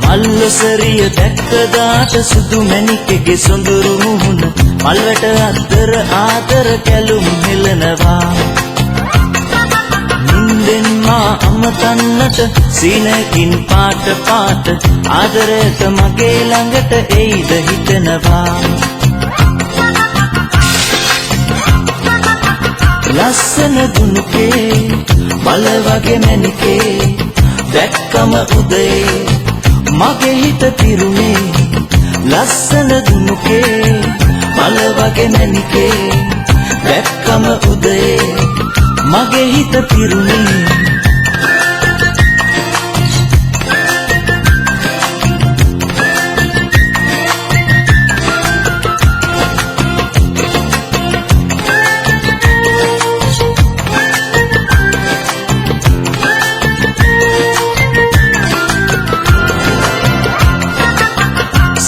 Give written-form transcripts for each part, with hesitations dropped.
මල්ලොසරිය දැක්කදාට සුදු මැණිකෙගේ සොඳුරු මුහුණ මල්වැට අතර ආදර කැලුම් හෙලනවා නින්දෙන් මා අමතන්නට සීනකින් පාට පාට ආදරයට මගේ ළඟට එයිද හිතනවා ලස්සන දුනුකේ මල වගේ මැණිකේ දැක්කම උදේ මගේ හිත පිරුණේ ලස්සන දුනුකේ මල වගේ මැණිකේ දැක්කම උදේ මගේ හිත පිරුණේ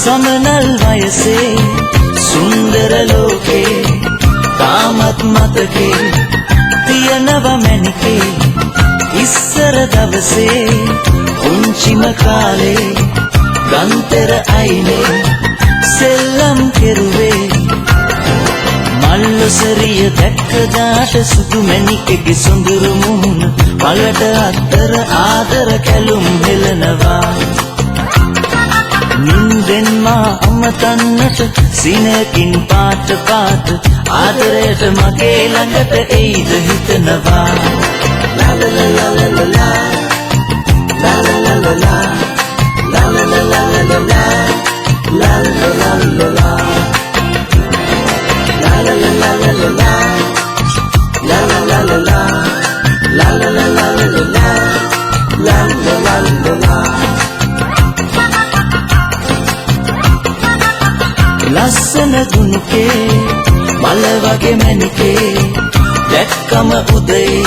සමනල් වයසේ සුන්දර ලෝකේ තාමත් මතකේ තියනව මැණිකේ ඉස්සර දවසේ පුංචිම කාලේ ගන්තර අයිනේ සෙල්ලම් කෙරුවේ මල්ලොසරිය දැක්කදාට සුදු මැණිකෙගේ සොඳුරු මුහුණ මලට අතර ආදර කැලුම් හෙලනවා නින්දෙන් මා අමතන්නට සීනකින් පාට පාට ආදරයට මගේ ළඟට එයිද හිතනවා ලා ලා ලා ලා ලා ලා ලා ලා ලා ලා ලා ලා ලා ලා ලා ලස්සන දුනුකේ මල වගේ මැණිකේ දැක්කම උදේ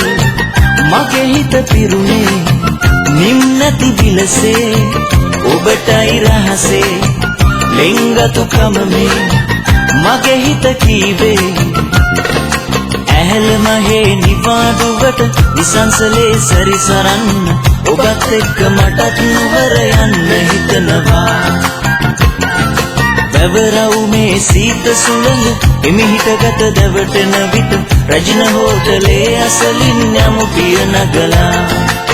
මගේ හිත පිරුණේ නිම් නැති විලසේ ඔබටයි රහසේ ලෙන්ගතු ක්‍රමමේ මගේ හිත කීවේ ඇහැල මහේ නිවාඩුවට නිසංසලේ සැරිසරන්න ඔබත් එක්ක මටත් නුවර යන්න හිතනවා පැවරවුමේ සීත සුළඟ එමිහිටගත දැවටෙන විට රජින හෝටලේ අසලින් යමු පිය නගලා